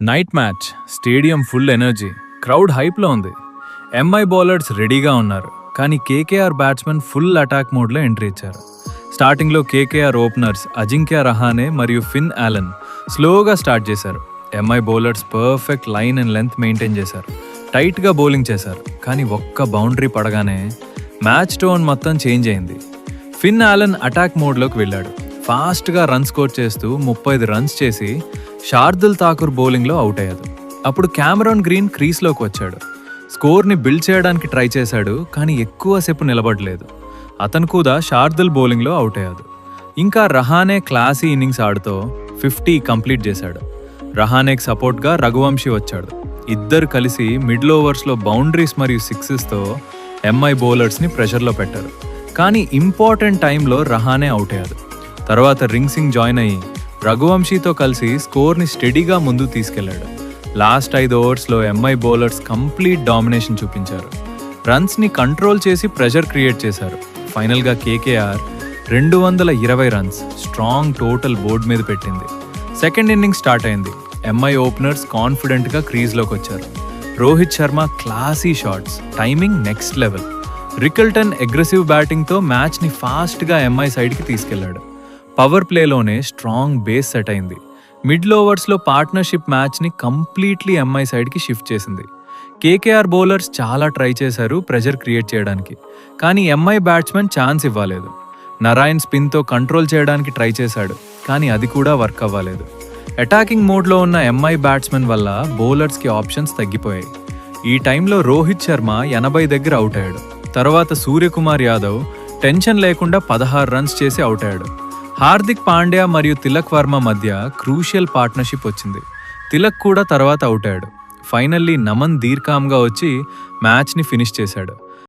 Night match, stadium full energy, crowd హైప్లో ఉంది. MI bowlers రెడీగా ఉన్నారు, కానీ కేకేఆర్ బ్యాట్స్మెన్ ఫుల్ అటాక్ మోడ్లో ఎంట్రీ ఇచ్చారు. స్టార్టింగ్లో కేకేఆర్ ఓపెనర్స్ అజింక్య రహానే మరియు ఫిన్ ఆలన్ స్లోగా స్టార్ట్ చేశారు. MI bowlers perfect line and length maintain చేశారు, టైట్గా బౌలింగ్ చేశారు. కానీ ఒక్క బౌండరీ పడగానే మ్యాచ్ టోన్ మొత్తం చేంజ్ అయింది. ఫిన్ ఆలన్ అటాక్ మోడ్లోకి వెళ్ళాడు. ఫాస్ట్గా రన్ స్కోర్ చేస్తూ 35 రన్స్ చేసి శార్దుల్ ఠాకూర్ బౌలింగ్లో అవుట్ అయ్యాడు. అప్పుడు క్యామరాన్ గ్రీన్ క్రీస్లోకి వచ్చాడు. స్కోర్ని బిల్డ్ చేయడానికి ట్రై చేశాడు, కానీ ఎక్కువసేపు నిలబడలేదు. అతను కూడా శార్దుల్ బౌలింగ్లో అవుట్ అయ్యాడు. ఇంకా రహానే క్లాసీ ఇన్నింగ్స్ ఆడుతూ 50 కంప్లీట్ చేశాడు. రహానేకి సపోర్ట్గా రఘువంశీ వచ్చాడు. ఇద్దరు కలిసి మిడిల్ ఓవర్స్లో బౌండరీస్ మరియు సిక్సెస్తో ఎంఐ బౌలర్స్ని ప్రెషర్లో పెట్టారు. కానీ ఇంపార్టెంట్ టైంలో రహానే అవుట్ అయ్యాడు. తర్వాత రింగ్ సింగ్ జాయిన్ అయ్యి రఘువంశీతో కలిసి స్కోర్ని స్టడీగా ముందుకు తీసుకెళ్లాడు. లాస్ట్ 5 ఓవర్స్లో ఎంఐ బౌలర్స్ కంప్లీట్ డామినేషన్ చూపించారు. రన్స్ని కంట్రోల్ చేసి ప్రెషర్ క్రియేట్ చేశారు. ఫైనల్గా KKR 220 runs strong total board మీద పెట్టింది. సెకండ్ ఇన్నింగ్ స్టార్ట్ అయింది. ఎంఐ ఓపెనర్స్ కాన్ఫిడెంట్గా క్రీజ్లోకి వచ్చారు. Rohit Sharma classy shots, timing next level. Rickelton aggressive బ్యాటింగ్తో మ్యాచ్ని ఫాస్ట్గా ఎంఐ సైడ్కి తీసుకెళ్లాడు. పవర్ ప్లేలోనే స్ట్రాంగ్ బేస్ సెట్ అయింది. మిడిల్ ఓవర్స్లో పార్ట్నర్షిప్ మ్యాచ్ని కంప్లీట్లీ ఎంఐ సైడ్కి షిఫ్ట్ చేసింది. కేకేఆర్ బౌలర్స్ చాలా ట్రై చేశారు ప్రెషర్ క్రియేట్ చేయడానికి, కానీ ఎంఐ బ్యాట్స్మెన్ ఛాన్స్ ఇవ్వలేదు. నరాయణ్ స్పిన్తో కంట్రోల్ చేయడానికి ట్రై చేశాడు, కానీ అది కూడా వర్క్ అవ్వలేదు. అటాకింగ్ మోడ్లో ఉన్న ఎంఐ బ్యాట్స్మెన్ వల్ల బౌలర్స్కి ఆప్షన్స్ తగ్గిపోయాయి. ఈ టైంలో రోహిత్ శర్మ 80 దగ్గర అవుట్ అయ్యాడు. తర్వాత సూర్యకుమార్ యాదవ్ టెన్షన్ లేకుండా 16 రన్స్ చేసి అవుట్ అయ్యాడు. హార్దిక్ పాండ్యా మరియు తిలక్ వర్మ మధ్య క్రూషియల్ పార్ట్నర్షిప్ వచ్చింది. తిలక్ కూడా తర్వాత అవుట్ అయ్యాడు. ఫైనల్లీ నమన్ దీర్ఘంగా వచ్చి మ్యాచ్ని ఫినిష్ చేశాడు.